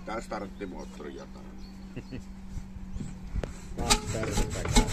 tää starttimoottori jotain. Taas persepäkää.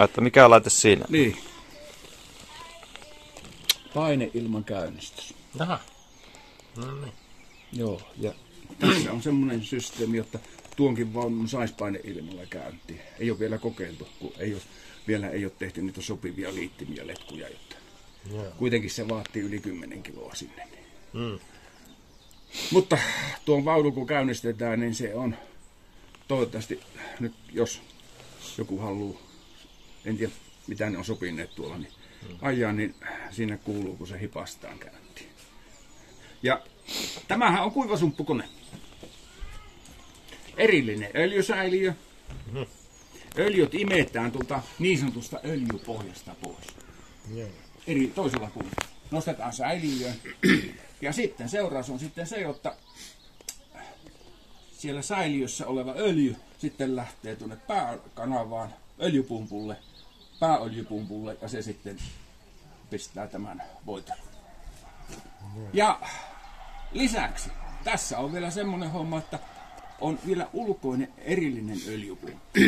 Että mikä laite siinä? Niin. Paine ilman käynnistys. Aha. No niin. Joo, ja tässä on semmoinen systeemi, jotta tuonkin vaunun saisi paine ilmalla käyntiin. Ei ole vielä kokeiltu, kun vielä ei ole tehty niitä sopivia liittimiä letkuja. Jotta kuitenkin se vaatii yli 10 kiloa sinne. Mutta tuon vaunun kun käynnistetään, niin se on toivottavasti nyt, jos joku haluaa, en tiedä mitä ne on sopineet tuolla, niin ajaa, niin siinä kuuluu, kun se hipastaan käyntiin. Ja tämähän on kuivasumppukone. Erillinen öljysäiliö. Öljyt imetään tuolta niin sanotusta öljypohjasta pois. Toisella puolella. Nostetaan säiliöön. Ja sitten seuraus on sitten se, että siellä säiliössä oleva öljy sitten lähtee tuonne pääkanavaan öljypumpulle, pääöljypumpulle, ja se sitten pistää tämän voitelun. Ja lisäksi tässä on vielä semmoinen homma, että on vielä ulkoinen erillinen öljypumppu.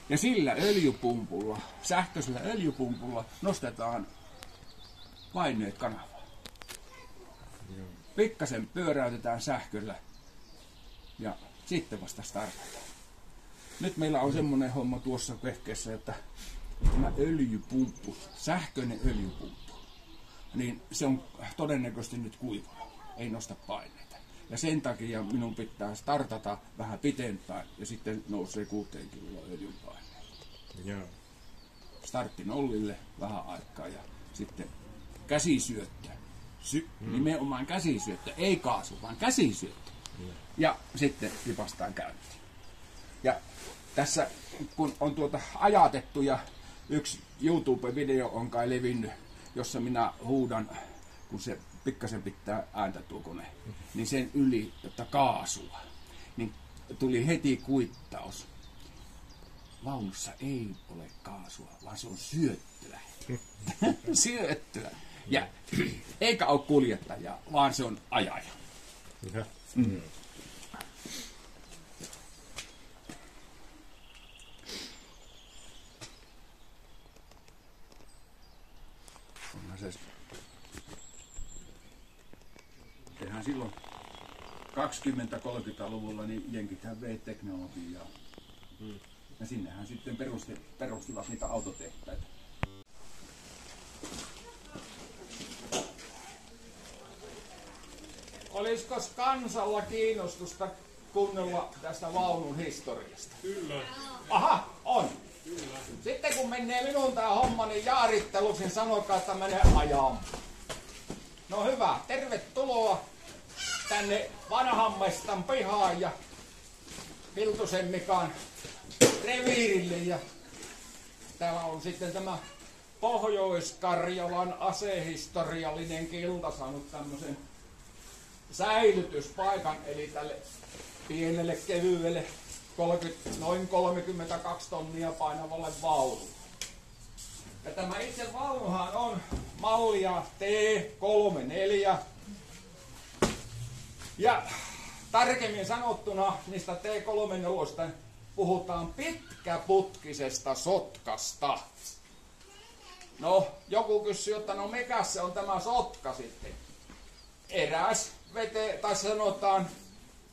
Ja sillä öljypumpulla, sähköisellä öljypumpulla nostetaan paineet kanavaan. Pikkasen pyöräytetään sähköllä ja sitten vasta startataan. Nyt meillä on semmoinen homma tuossa vehkeessä, että tämä öljypumppu, sähköinen öljypumppu, niin se on todennäköisesti nyt kuivana, ei nosta paineita. Ja sen takia minun pitää startata vähän pitempään ja sitten nousee 6 kiloa öljyn paineita. Startti nollille vähän aikaa ja sitten käsisyöttö. Nimenomaan käsisyöttö, ei kaasu, vaan käsisyöttö. Ja sitten lipastaan käyntiin. Ja tässä kun on ajatettu ja yksi YouTube-video on kai levinnyt, jossa minä huudan, kun se pikkasen pitää ääntä tuo kone, niin sen yli, jotta kaasua, niin tuli heti kuittaus. Vaunussa ei ole kaasua, vaan se on syöttöä. Syöttöä. Ja eikä ole kuljettaja, vaan se on ajaja. Tehän silloin 20-30-luvulla niin jenkithän vei teknologiaa. Ja sinnehän sitten perustivat niitä autotehtaita. Olisiko kansalla kiinnostusta kuunnella tästä vaunun historiasta? Kyllä. Aha, on. Kyllä. Sitten kun menee minun tää homma, niin jaaritteluksi niin sanokaa, että menee ajamaan. No hyvä, tervetuloa tänne vanhan mestan pihaan ja Hiltusen Mikan reviirille. Ja täällä on sitten tämä Pohjois-Karjalan asehistoriallinen kilta saanut tämmöisen säilytyspaikan, eli tälle pienelle kevyelle noin 32 tonnia painavalle vaunulle. Ja tämä itse vaunuhan on mallia T34. Ja tarkemmin sanottuna niistä T34 puhutaan pitkäputkisesta sotkasta. No, joku kysyy, että no mikä se on tämä sotka sitten? Eräs tai sanotaan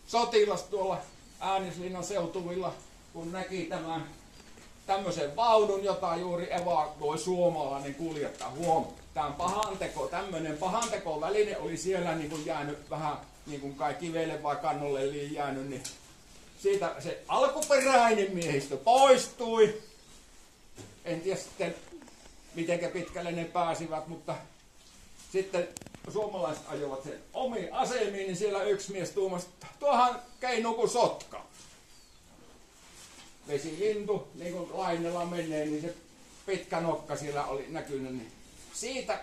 sotilas tuolla Äänislinnan seutuvilla, kun näki tämän tämmöisen vaunun, jota juuri evakoi suomalainen kuljettaja. Tämä tämmöinen pahantekoväline oli siellä niin kuin jäänyt vähän niin kuin kai kivelle vai kannolle jäänyt, niin siitä se alkuperäinen miehistö poistui. En tiedä sitten miten pitkälle ne pääsivät, mutta sitten suomalaiset ajoivat sen omiin asemiin, niin siellä yksi mies tuumasi, että tuohan keinuu kuin sotka. Vesilintu, niin kuin Lainella menee, niin se pitkä nokka siellä oli näkynyt. Niin siitä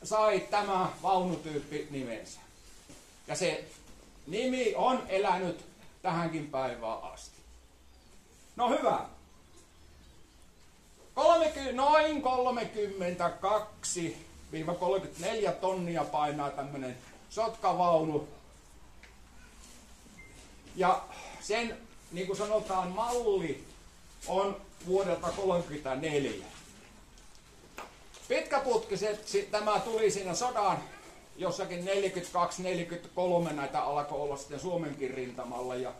sai tämä vaunutyyppi nimensä. Ja se nimi on elänyt tähänkin päivään asti. No hyvä. Noin 32-34 tonnia painaa tämmönen sotkavaunu. Ja sen, niin kuin sanotaan, malli on vuodelta 1934. Pitkäputkiseksi tämä tuli siinä sodan jossakin 42-43 näitä alkoi olla sitten Suomenkin rintamalla. Ja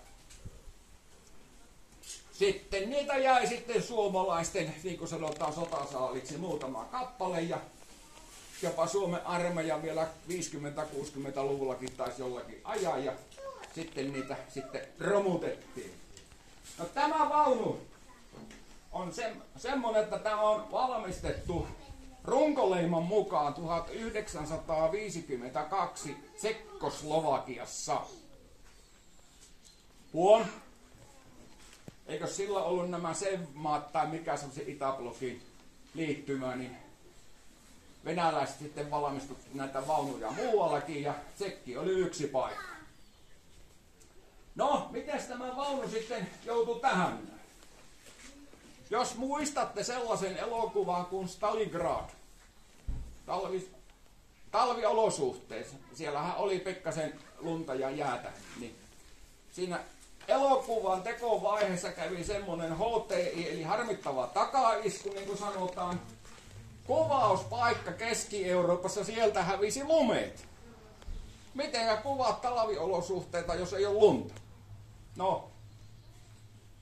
sitten niitä jäi sitten suomalaisten, niin kuin sanotaan, sotasaaliksi muutama kappale ja jopa Suomen armeija vielä 50-60-luvullakin taisi jollakin ajaa ja sitten niitä sitten romutettiin. No tämä vaunu on semmoinen, että tämä on valmistettu runkoleiman mukaan 1952 Tsekkoslovakiassa. Eikö sillä ollut nämä SEV-maat tai mikä se on se Itäblokin liittymä, niin venäläiset sitten valmistutti näitä vaunuja muuallakin ja Tsekki oli yksi paikka. No, miten tämä vaunu sitten joutui tähän? Jos muistatte sellaisen elokuvan kuin Stalingrad, talviolosuhteissa, siellähän oli pikkasen lunta ja jäätä, niin siinä elokuvan tekovaiheessa kävi semmoinen HTI, eli harmittava takaisku, niin kuin sanotaan. Kuvauspaikka Keski-Euroopassa, sieltä hävisi lumet. Mitenkä kuvaat talviolosuhteita, jos ei ole lunta? No,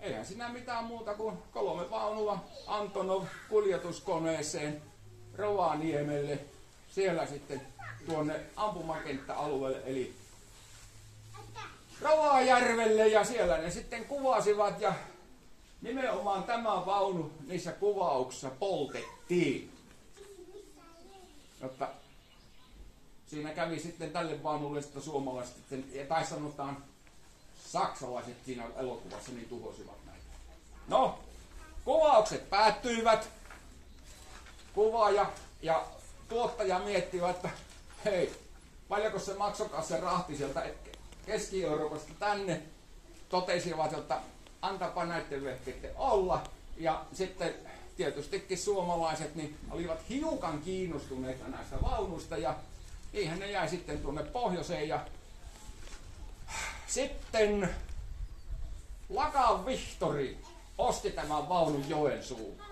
eihän siinä mitään muuta kuin 3 vaunua Antonov kuljetuskoneeseen Rovaniemelle. Siellä sitten tuonne ampumakenttäalueelle, eli Rovajärvelle, ja siellä ne sitten kuvasivat ja nimenomaan tämä vaunu niissä kuvauksissa poltettiin. Jotta siinä kävi sitten tälle vaunulle sitten suomalaiset, tai sanotaan saksalaiset siinä elokuvassa, niin tuhosivat näitä. No, kuvaukset päättyivät. Kuvaaja ja tuottaja miettivät, että hei, paljonko se maksokaa se rahti sieltä Keski-Euroopasta tänne. Totesivat, että antapa näiden vehkeiden olla. Ja sitten tietystikin suomalaiset niin olivat hiukan kiinnostuneita näistä vaunuista ja niinhän ne jäi sitten tuonne pohjoiseen. Ja sitten Lakan Vihtori osti tämän vaunun Joensuuhun.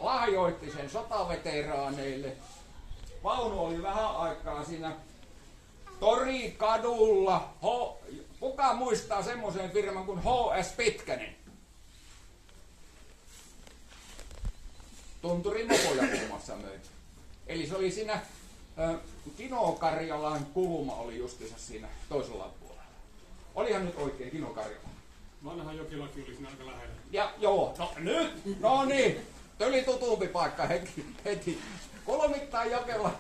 Lahjoitti sen sotaveteraaneille. Vaunu oli vähän aikaa siinä Torikadulla. Kuka muistaa semmoisen firman kuin H.S. Pitkänen? Tunturimopoja muun muassa möi. Eli se oli siinä Kino-Karjalan kulma oli justiinsa siinä toisella puolella. Olihan nyt oikein Kino-Karjala. Vanha Jokilaki oli siinä aika lähellä. Ja joo, no nyt, no niin, tuli tutumpi paikka heti. Kolmittain Jokela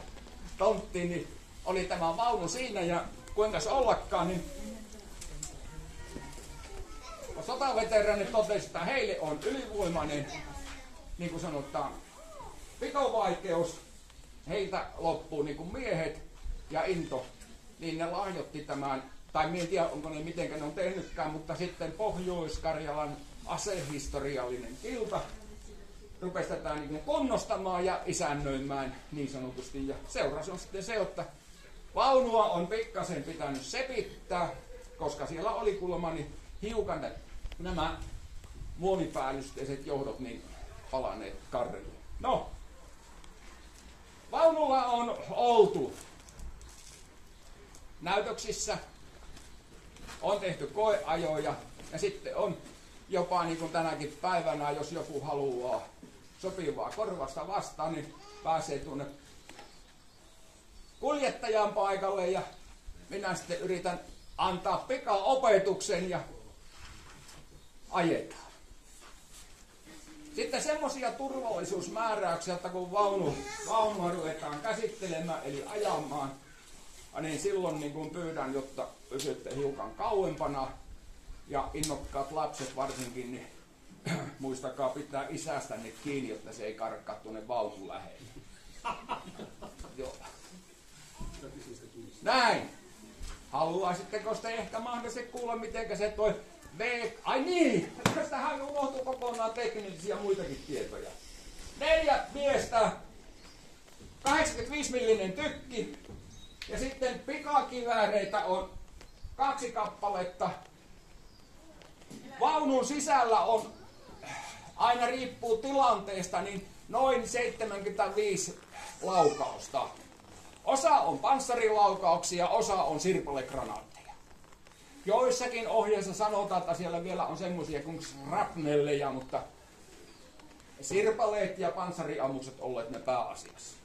tonttiin, niin oli tämä vaunu siinä ja kuinka se ollakaan, niin sotaveteraanit totesivat, että heille on ylivoimainen, niin kuin sanotaan, pitovaikeus. Heiltä loppuu niin kuin miehet ja into niin ne lahjoitti tämän, tai en tiedä onko ne mitenkä ne on tehnytkään, mutta sitten Pohjois-Karjalan asehistoriallinen ilta rupesi tätä niin kunnostamaan ja isännöimään niin sanotusti. Ja seuraus on sitten se, että vaunua on pikkasen pitänyt sepittää, koska siellä oli kuulemma niin hiukan nämä muonipäällysteiset johdot niin palaneet karrille. No, vaunulla on oltu näytöksissä, on tehty koeajoja ja sitten on jopa niin kuin tänäkin päivänä, jos joku haluaa sopivaa korvasta vastaan, niin pääsee tuonne kuljettajan paikalle ja minä sitten yritän antaa pikaopetuksen ja ajetaan. Sitten semmoisia turvallisuusmääräyksiä, että kun vaunua ruvetaan käsittelemään eli ajamaan, niin silloin niin kun pyydän, jotta pysytte hiukan kauempana ja innokkaat lapset varsinkin, niin muistakaa pitää isästänne kiinni, jotta se ei karkkaa tuonne vaunun lähelle. Joo. Näin. Haluaisitteko te ehkä mahdollisesti kuulla, miten se toi Ai niin, tästähän unohtui kokonaan teknisiä muitakin tietoja. 4 miestä, 85 millinen tykki ja sitten pikakivääreitä on 2 kappaletta. Vaunun sisällä on, aina riippuu tilanteesta, niin noin 75 laukausta. Osa on panssarilaukauksia, osa on sirpalegranaatteja. Joissakin ohjeissa sanotaan, että siellä vielä on semmoisia kuin shrapnelleja, mutta sirpaleet ja panssariammukset olleet ne pääasiassa.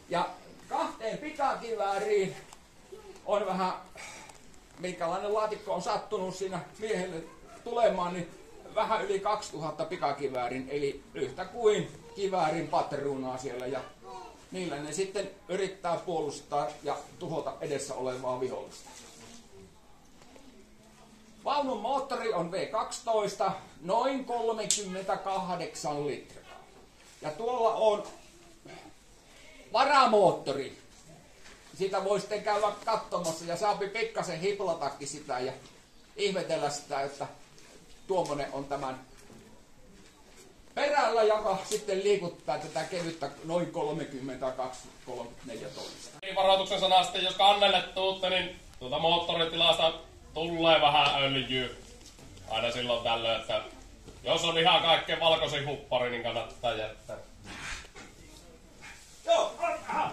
Ja 2 pikakivääriin on vähän, minkälainen laatikko on sattunut siinä miehelle tulemaan, niin vähän yli 2000 pikakiväärin, eli yhtä kuin kiväärin patruunaa siellä. Ja niillä ne sitten yrittää puolustaa ja tuhota edessä olevaa vihollista. Vaunun moottori on V12, noin 38 litraa. Ja tuolla on varamoottori. Sitä voi sitten käydä katsomassa ja saapi pikkasen hiplatakin sitä ja ihmetellä sitä, että tuommoinen on tämän perällä, joka sitten liikuttaa tätä kevyttä noin 32-34 tonnista. Varoituksen sana sitten, jos kannelle tuutte, niin moottoritilasta tulee vähän öljyä aina silloin tällöin, että jos on ihan kaikkein valkoisin huppari, niin kannattaa jättää. Joo, aha.